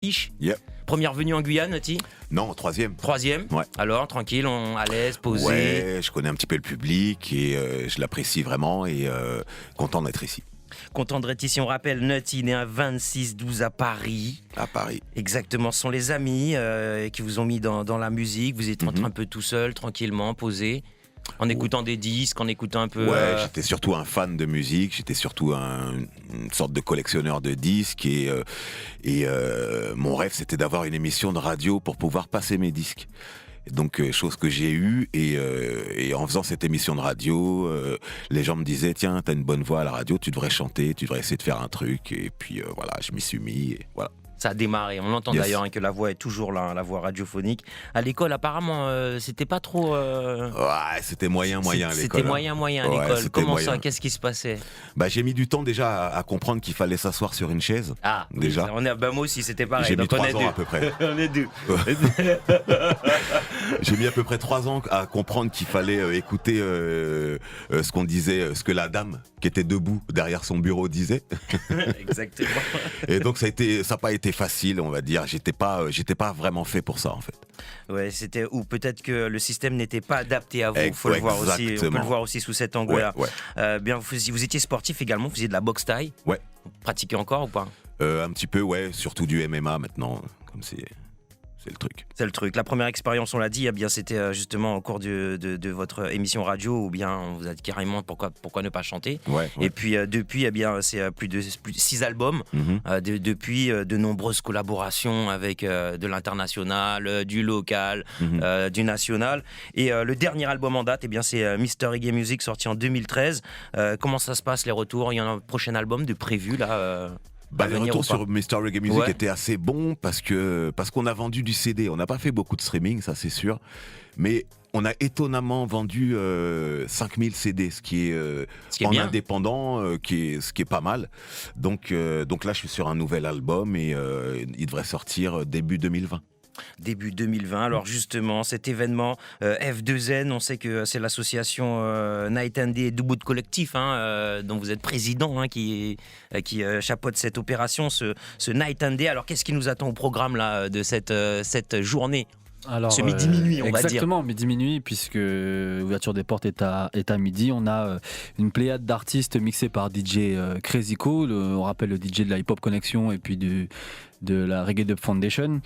Ish. Yep. Première venue en Guyane, Nati? Non, troisième. Troisième. Ouais. Alors, tranquille, à l'aise, posé. Ouais, je connais un petit peu le public et je l'apprécie vraiment et content d'être ici. Content d'être ici. On rappelle, Nati né à 26-12 à Paris. À Paris. Exactement. Ce sont les amis qui vous ont mis dans la musique. Vous êtes rentré un peu tout seul, tranquillement, posé. En écoutant des disques, en écoutant un peu... Ouais, j'étais surtout un fan de musique, j'étais surtout une sorte de collectionneur de disques et mon rêve c'était d'avoir une émission de radio pour pouvoir passer mes disques. Donc chose que j'ai eue et en faisant cette émission de radio, les gens me disaient tiens t'as une bonne voix à la radio, tu devrais chanter, tu devrais essayer de faire un truc et puis voilà je m'y suis mis et voilà. Ça a démarré. On l'entend d'ailleurs que la voix est toujours là, la voix radiophonique. À l'école, apparemment, c'était pas trop. Ouais, c'était moyen à l'école. C'était moyen à l'école. Comment ça? Qu'est-ce qui se passait? Bah, j'ai mis du temps déjà à comprendre qu'il fallait s'asseoir sur une chaise. Ah, déjà. Oui, moi aussi, c'était pareil. J'ai mis 3 ans à peu près. On est deux. J'ai mis à peu près 3 ans à comprendre qu'il fallait écouter ce qu'on disait, ce que la dame qui était debout derrière son bureau disait. Exactement. Et donc ça n'a pas été facile, on va dire. J'étais pas vraiment fait pour ça en fait. Ouais, c'était ou peut-être que le système n'était pas adapté à vous. Il faut le voir aussi. On peut le voir aussi sous cet angle-là. Ouais. Bien, vous étiez sportif également. Vous faisiez de la boxe thaï. Ouais. Vous pratiquez encore ou pas? Un petit peu, ouais. Surtout du MMA maintenant, comme c'est le truc. C'est le truc. La première expérience, on l'a dit, eh bien, c'était justement au cours de votre émission radio, ou bien on vous a dit carrément pourquoi ne pas chanter. Ouais. Et puis depuis, eh bien, c'est plus de 6 albums. Depuis, de nombreuses collaborations avec de l'international, du local, du national. Et le dernier album en date, eh bien, c'est Mr. Reggae Music, sorti en 2013. Comment ça se passe, les retours? Il y en a un prochain album de prévu là les retours sur Mr. Reggae Music étaient assez bons parce qu'on a vendu du CD. On n'a pas fait beaucoup de streaming, ça c'est sûr. Mais on a étonnamment vendu 5000 CD, ce qui est en indépendant, ce qui est pas mal. Donc là, je suis sur un nouvel album et il devrait sortir début 2020. Début 2020. Alors justement, cet événement F2N, on sait que c'est l'association Night and Day et Dubut Collectif, dont vous êtes président, qui chapeaute cette opération, ce Night and Day. Alors qu'est-ce qui nous attend au programme là de cette journée? Alors, ce midi-minuit, on va dire. Exactement, midi-minuit, puisque l'ouverture des portes est à midi. On a une pléiade d'artistes mixés par DJ Crazy Cool, on rappelle le DJ de la Hip Hop Connection et puis de la Reggae Dub Foundation.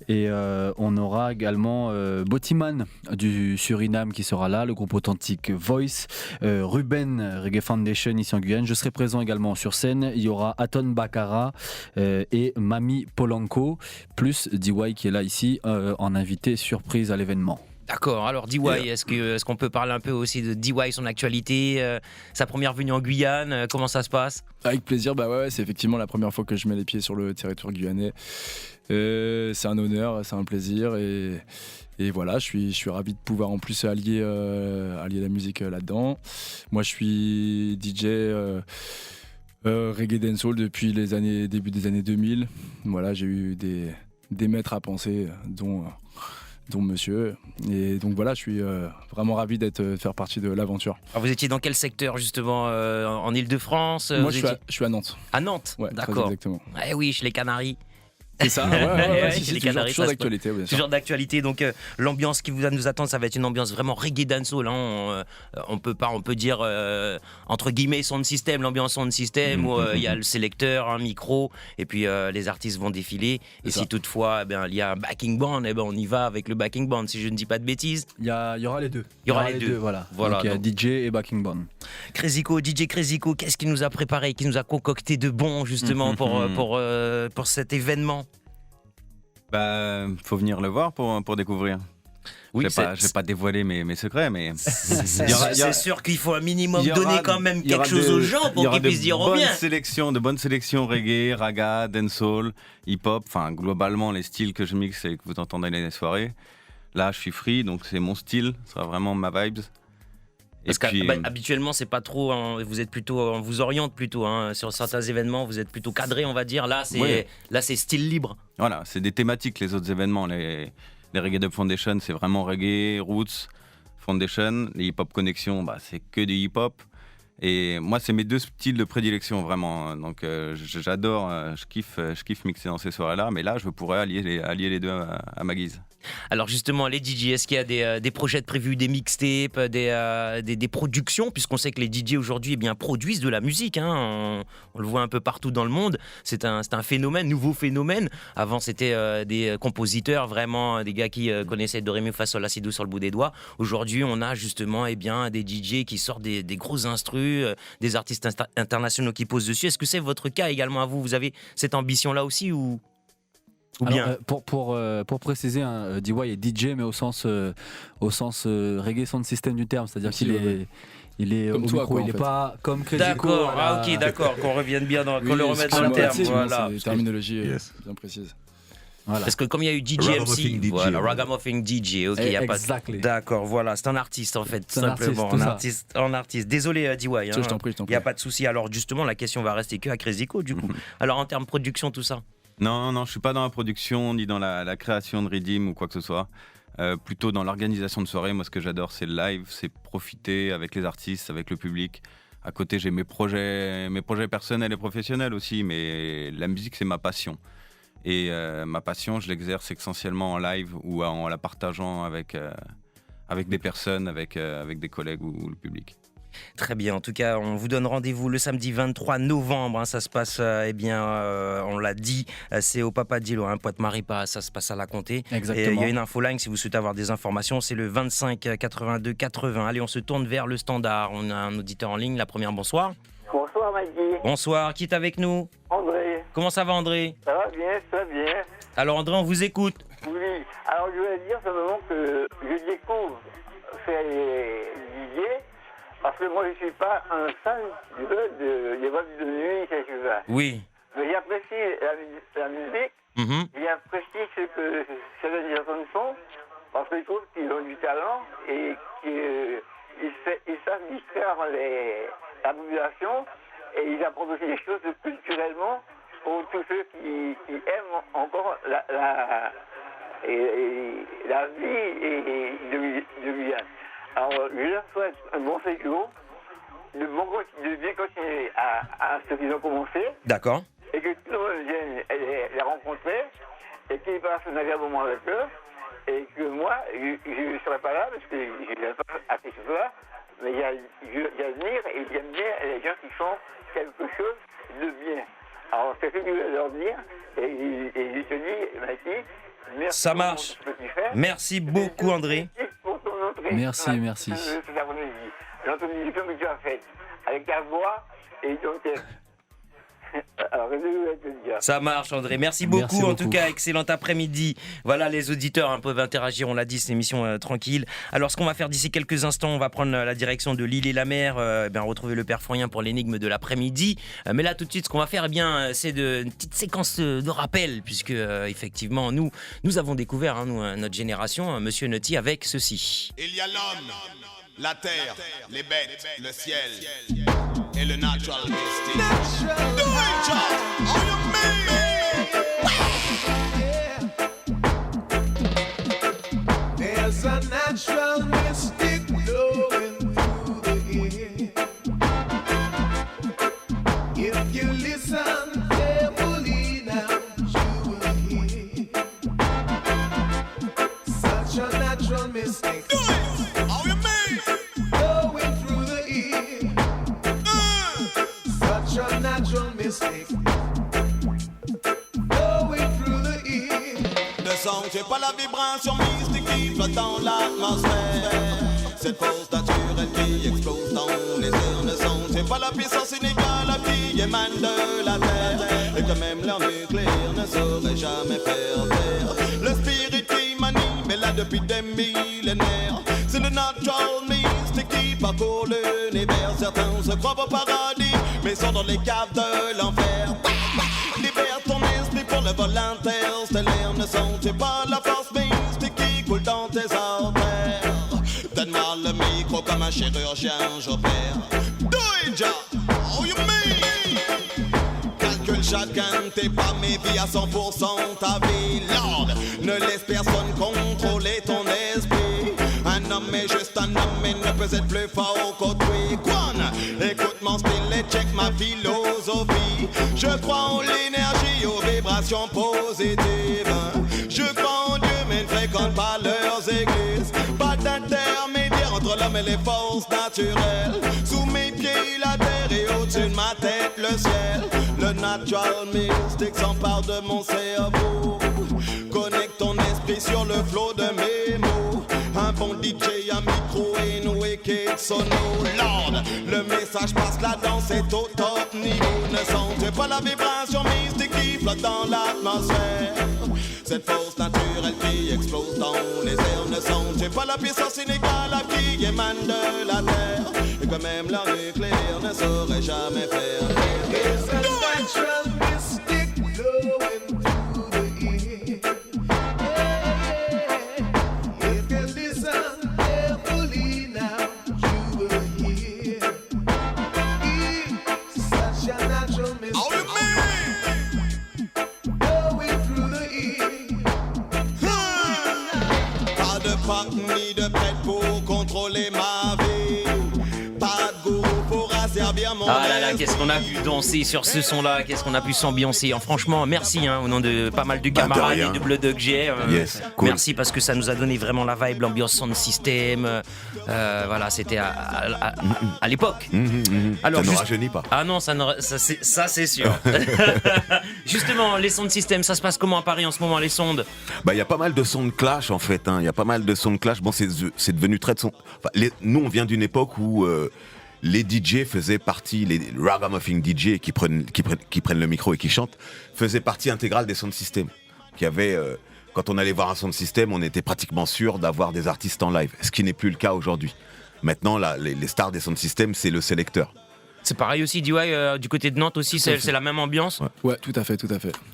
Et on aura également Botiman du Suriname qui sera là, le groupe authentique Voice, Ruben Reggae Foundation ici en Guyane. Je serai présent également sur scène. Il y aura Aton Bakara et Mami Polanco, plus DY qui est là ici en invité surprise à l'événement. D'accord, alors DY, est-ce qu'on peut parler un peu aussi de DY, son actualité, sa première venue en Guyane, comment ça se passe? Avec plaisir, c'est effectivement la première fois que je mets les pieds sur le territoire guyanais. C'est un honneur, c'est un plaisir et voilà, je suis ravi de pouvoir en plus allier la musique là-dedans. Moi je suis DJ reggae dancehall depuis début des années 2000. Voilà, j'ai eu des maîtres à penser dont monsieur, et donc voilà, je suis vraiment ravi de faire partie de l'aventure. Alors vous étiez dans quel secteur justement, en Ile-de-France? Moi je suis à Nantes. À Nantes, ouais, d'accord. Exactement. Oui, chez les Canaries. C'est ça, c'est toujours d'actualité. Bien sûr. Toujours d'actualité, donc l'ambiance qui va nous attendre, ça va être une ambiance vraiment reggae dancehall. On peut dire entre guillemets sound system, l'ambiance sound system où il y a le sélecteur, un micro, et puis les artistes vont défiler. Et si toutefois il y a un backing band, on y va avec le backing band, si je ne dis pas de bêtises. Il y aura les deux. Il y aura les deux, voilà. Donc, il y a DJ et backing band. DJ Crazyco, qu'est-ce qu'il nous a préparé, qui nous a concocté de bon justement pour cet événement? Faut venir le voir pour découvrir. Oui, je vais pas dévoiler mes secrets, mais c'est sûr qu'il faut un minimum donner quand même quelque chose aux gens pour qu'ils puissent dire bien. De bonnes sélections reggae, raga, dancehall, hip-hop, enfin globalement les styles que je mixe et que vous entendez dans les soirées. Là, je suis free, donc c'est mon style, ça sera vraiment ma vibes. Parce qu'habituellement, c'est pas trop. Vous êtes plutôt, on vous oriente plutôt sur certains événements. Vous êtes plutôt cadré, on va dire. Là, c'est style libre. Voilà, c'est des thématiques les autres événements. Les Reggae Dub Foundation, c'est vraiment reggae, roots, Foundation. Les Hip Hop Connection, c'est que du hip hop. Et moi, c'est mes deux styles de prédilection, vraiment. Donc, j'adore, je kiffe mixer dans ces soirées-là. Mais là, je pourrais allier les deux à ma guise. Alors justement, les DJ, est-ce qu'il y a des projets de prévus, des mixtapes, des productions, puisqu'on sait que les DJ aujourd'hui produisent de la musique, hein, on le voit un peu partout dans le monde, c'est un phénomène, nouveau phénomène. Avant c'était des compositeurs, vraiment des gars qui connaissaient Do, Ré, Mi, Fa, Sol, La, Si, Do sur le bout des doigts. Aujourd'hui on a justement des DJ qui sortent des gros instrus, des artistes internationaux qui posent dessus. Est-ce que c'est votre cas également à vous? Vous avez cette ambition-là aussi ou bien? Alors, pour préciser, hein, DY est DJ, mais au sens reggae sound system du terme, c'est-à-dire qu'il est comme au toi, micro, quoi, il n'est pas comme Crazy D'accord, Co, ok, d'accord, qu'on revienne bien qu'on le remette dans le terme. Voilà. C'est une terminologie bien précise. Voilà. Parce que comme il y a eu DJ Ragamuffin MC, DJ, voilà, ouais. Ragamuffin DJ, ok, il y a pas. Exactly. D'accord, voilà, c'est un artiste en fait, C'est un simplement, artiste, un artiste. Désolé, DY, hein, Je t'en prie. il n'y a pas de souci. Alors justement, la question va rester que à Crazy Co, du coup. Alors en termes de production, tout ça. Non, je suis pas dans la production ni dans la création de Redeem ou quoi que ce soit. Plutôt dans l'organisation de soirée. Moi, ce que j'adore, c'est le live, c'est profiter avec les artistes, avec le public. À côté, j'ai mes projets personnels et professionnels aussi, mais la musique, c'est ma passion. Et ma passion, je l'exerce essentiellement en live ou en la partageant avec des personnes, avec des collègues ou le public. Très bien, en tout cas, on vous donne rendez-vous le samedi 23 novembre, hein, ça se passe, on l'a dit, c'est au Papadillo, hein, Pointe-Marie-Pas, ça se passe à la Comté. Exactement. Et il y a une infoline si vous souhaitez avoir des informations, c'est le 25 82 80. Allez, on se tourne vers le standard, on a un auditeur en ligne, la première, bonsoir. Bonsoir Maggie. Bonsoir, qui est avec nous? André. Comment ça va André? Ça va bien. Alors André, on vous écoute. Oui. Alors je voulais dire simplement que je découvre faire les DJ parce que moi je suis pas un fan des boîtes de nuit, quelque chose là. Oui. Mais j'apprécie la musique, j'apprécie ce que certaines personnes font parce que je trouve qu'ils ont du talent et qu'ils savent distraire la population et ils apportent aussi des choses culturellement pour tous ceux qui aiment encore la vie de Guyane. Alors, je leur souhaite un bon séjour, de bien continuer à ce qu'ils ont commencé, D'accord. et que tout le monde vienne les rencontrer, et qu'ils passent un agréable moment avec eux, et que moi, je ne serai pas là, parce que je ne viens pas à ces choses-là, mais j'admire et j'aime bien les gens qui font quelque chose de bien. Alors, c'est ce que je voulais leur dire, et je te dis, Maïki, merci Ça marche. pour ce que tu fais. Merci beaucoup André. Pour ton entrée Merci, dans la- merci. cet après-midi. L'introduction que tu as faite avec ta voix et ton thème. Alors, je voulais te dire. Ça marche André, merci beaucoup. Merci En tout beaucoup. cas, excellent après-midi. Voilà, les auditeurs peuvent interagir, on l'a dit, c'est une émission tranquille. Alors ce qu'on va faire d'ici quelques instants, on va prendre la direction de l'île et la mer, retrouver le père Froyen pour l'énigme de l'après-midi. Mais là tout de suite, ce qu'on va faire, c'est une petite séquence de rappel, puisque effectivement nous avons découvert, hein, notre génération, Monsieur Nutty avec ceci. Il y a l'homme, la terre, les bêtes, le ciel et le natural mystic. Do it, John! Oh, you mean? There's a natural mystic blowing through the air. If you listen carefully now, you will hear such a natural mystic Do it! Oh, you mean? blowing through the air. Such a natural mystic blowing through the air. Le son, c'est pas la vibration mystique qui flotte dans l'atmosphère. Cette force naturelle qui explose dans les airs. Le son, c'est pas la puissance inégale qui émane de la terre. Et que même l'air nucléaire ne saurait jamais faire taire. Le spirit qui m'anime est là depuis des millénaires. C'est le natural mystique qui parcourt l'univers. Certains se croient au paradis, mais sont dans les caves de l'enfer. Libère ton esprit pour le vol interstellaire. Ne sentez pas la force mystique qui coule dans tes artères. Donne-moi le micro comme un chirurgien, j'opère. Do it, ja, oh you mean? Calcule chacun tes pas, mais vis à 100% ta vie, Lord. Ne laisse personne contrôler ton esprit. Un homme est juste un homme il ne peut être plus fort qu'autrui. Écoute mon style et check ma philosophie. Je crois en l'énergie, aux vibrations positives. Je crois en Dieu mais ne fréquente pas leurs églises. Pas d'intermédiaire entre l'homme et les forces naturelles. Sous mes pieds la terre et au-dessus de ma tête le ciel. Le natural mystique s'empare de mon cerveau. Connecte ton esprit sur le flot de mes mots. Un bon DJ, un micro et une wicked sono. Lord, le message passe, la danse est au top niveau. Ne sentez pas la vibration mystique qui flotte dans l'atmosphère. Cette force naturelle qui explose dans les airs. Ne sentez pas la puissance inégale qui émane de la terre. Et que même la nucléaire ne saurait jamais faire. It's a natural mystic blowing through the ear. If you listen carefully now, you will hear. It's such a natural mystic blowing through the ear. Pas de pack ni de prêtre pour contrôler ma vie. Pas de gourou pour asservir mon Ah là là, qu'est-ce qu'on a pu danser sur ce son-là, qu'est-ce qu'on a pu s'ambiancer. Franchement, merci au nom de pas mal de camarades et de Blood Dog J. Yes, cool. Merci parce que ça nous a donné vraiment la vibe, l'ambiance sound system. Voilà, c'était à l'époque. Alors, ça ne rajeunit pas. Ah non, ça c'est sûr. Justement, les sound system, ça se passe comment à Paris en ce moment, les sondes? Il y a pas mal de sons de clash en fait. Il y a pas mal de sons de clash. Bon, c'est devenu très de son. Nous, on vient d'une époque où les DJ faisaient partie, les ragamuffin DJ qui prennent le micro et qui chantent, faisaient partie intégrale des sound systems. Quand on allait voir un sound system, on était pratiquement sûr d'avoir des artistes en live, ce qui n'est plus le cas aujourd'hui. Maintenant, les stars des sound systems, c'est le sélecteur. C'est pareil aussi, DY, du côté de Nantes aussi, c'est la même ambiance. Ouais, tout à fait.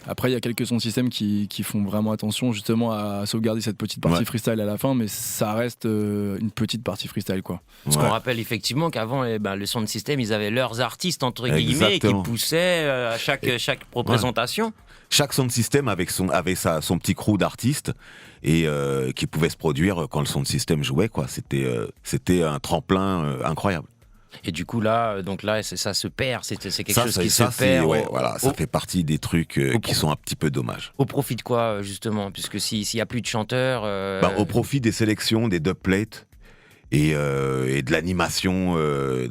Après, il y a quelques sons systèmes qui font vraiment attention justement à sauvegarder cette petite partie freestyle à la fin, mais ça reste une petite partie freestyle, quoi. Parce qu'on rappelle effectivement qu'avant, le sound system, ils avaient leurs artistes, entre guillemets, qui poussaient à chaque représentation. Chaque sound system avait son petit crew d'artistes et qui pouvait se produire quand le sound system jouait, quoi. C'était un tremplin incroyable. Et du coup là, ça se perd, c'est quelque chose qui se perd. Ça fait partie des trucs qui sont un petit peu dommages. Au profit de quoi justement, puisque s'il y a plus de chanteurs. Au profit des sélections, des dubplates et de l'animation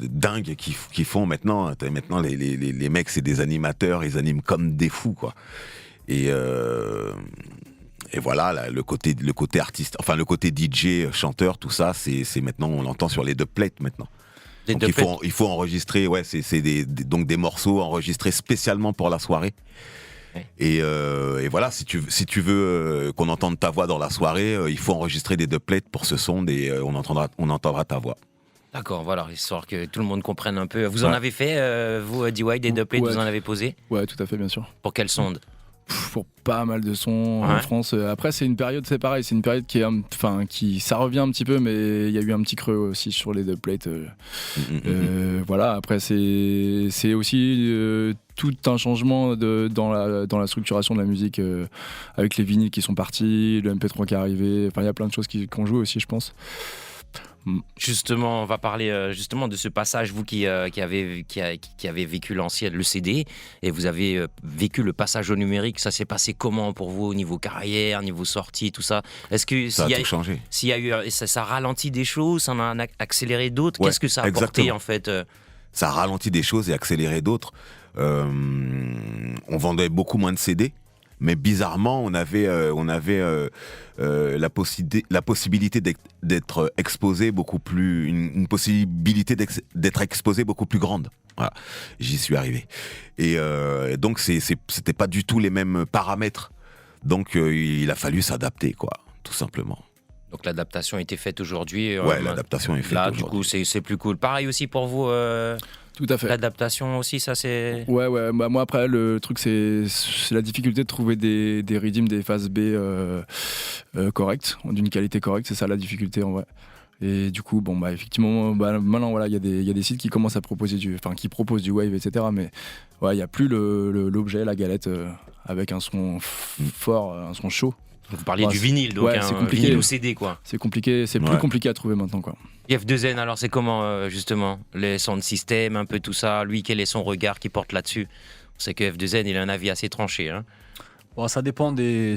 dingue qu'ils font maintenant. Maintenant les mecs c'est des animateurs, ils animent comme des fous, quoi. Et voilà, là, le côté artiste, enfin le côté DJ, chanteur, tout ça, c'est maintenant on l'entend sur les dubplates maintenant. Donc il faut enregistrer, c'est des morceaux enregistrés spécialement pour la soirée. Ouais. Et voilà, si tu veux qu'on entende ta voix dans la soirée, il faut enregistrer des dubplates pour ce son et on entendra ta voix. D'accord, voilà, histoire que tout le monde comprenne un peu. Vous en avez fait, vous, DY, des dubplates, vous en avez posé? Ouais, tout à fait, bien sûr. Pour quelle sonde? Pour pas mal de sons en France. Après, c'est une période, c'est pareil, c'est une période ça revient un petit peu, mais il y a eu un petit creux aussi sur les dubplates. Voilà, après, c'est aussi tout un changement dans la structuration de la musique avec les vinyles qui sont partis, le MP3 qui est arrivé. Enfin, il y a plein de choses qui ont joué aussi, je pense. Justement, on va parler justement de ce passage, vous qui avez vécu le CD, et vous avez vécu le passage au numérique. Ça s'est passé comment pour vous au niveau carrière, niveau sortie, tout ça? Est-ce que ça a tout changé? S'il y a eu, ça ralentit des choses, ça en a accéléré d'autres? Qu'est-ce que ça a apporté en fait? Ça a ralenti des choses et accéléré d'autres. On vendait beaucoup moins de CD. Mais bizarrement, on avait la possibilité d'être exposé beaucoup plus, une possibilité d'être exposé beaucoup plus grande. Voilà, j'y suis arrivé. Et donc c'était pas du tout les mêmes paramètres. Donc il a fallu s'adapter, quoi, tout simplement. Donc l'adaptation a été faite aujourd'hui. Ouais, l'adaptation est faite là, aujourd'hui. Du coup, c'est plus cool. Pareil aussi pour vous. Tout à fait. L'adaptation aussi, ça c'est. Ouais. Bah, moi après, le truc c'est la difficulté de trouver des rythmes, des phases B correctes, d'une qualité correcte. C'est ça la difficulté en vrai. Et du coup, effectivement, maintenant voilà, il y a des sites qui commencent à proposer qui proposent du wave, etc. Mais il y a plus l'objet, la galette avec un son fort, un son chaud. Vous parliez Ouais, du vinyle, donc ouais, c'est compliqué. vinyle ou CD, quoi. C'est compliqué, c'est plus compliqué à trouver maintenant, quoi. F2N, alors c'est comment justement les sound systems, un peu tout ça. Lui, quel est son regard qu'il porte là-dessus? On sait que F2N, il a un avis assez tranché. Hein. Bon, ça dépend des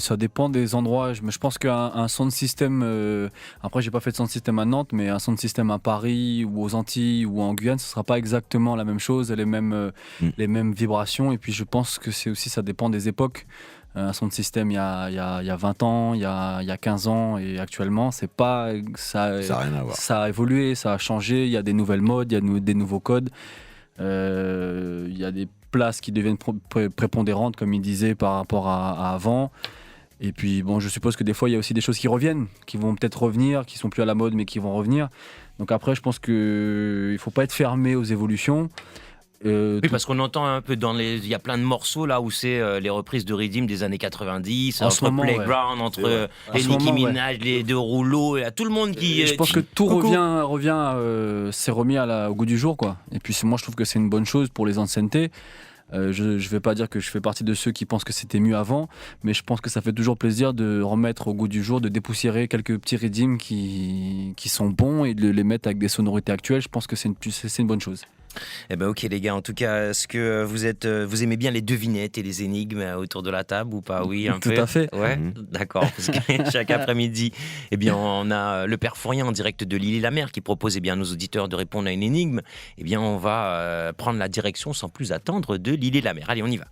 endroits. Je pense qu'un sound system, après j'ai pas fait de sound system à Nantes, mais un sound system à Paris ou aux Antilles ou en Guyane, ce sera pas exactement la même chose, les mêmes vibrations. Et puis je pense que ça dépend des époques. Un sound system il y a 20 ans, il y a 15 ans et actuellement, c'est pas ça a rien à voir. Ça a évolué, ça a changé, il y a des nouvelles modes, il y a des nouveaux codes. Il y a des places qui deviennent prépondérantes, comme il disait, par rapport à avant. Et puis, bon, je suppose que des fois, il y a aussi des choses qui reviennent, qui vont peut-être revenir, qui sont plus à la mode, mais qui vont revenir. Donc après, je pense qu'il ne faut pas être fermé aux évolutions. Oui, parce qu'on entend un peu il y a plein de morceaux là où c'est les reprises de Redeem des années 90, entre Playground, entre les Nicki Minaj, les deux rouleaux, il y a tout le monde qui. Je pense que tout revient, c'est remis au goût du jour, quoi. Et puis moi, je trouve que c'est une bonne chose pour les anciennetés. Je ne vais pas dire que je fais partie de ceux qui pensent que c'était mieux avant, mais je pense que ça fait toujours plaisir de remettre au goût du jour, de dépoussiérer quelques petits rythmes qui sont bons et de les mettre avec des sonorités actuelles. Je pense que c'est une bonne chose. Eh ben ok les gars, en tout cas, est-ce que vous aimez bien les devinettes et les énigmes autour de la table ou pas? Oui, un peu. Tout à fait. Ouais, d'accord. Parce que chaque après-midi, eh bien, on a le Père Fourien en direct de l'Île-et-la-Mer qui propose à nos auditeurs de répondre à une énigme. Eh bien, on va prendre la direction sans plus attendre de l'Île-et-la-Mer. Allez, on y va.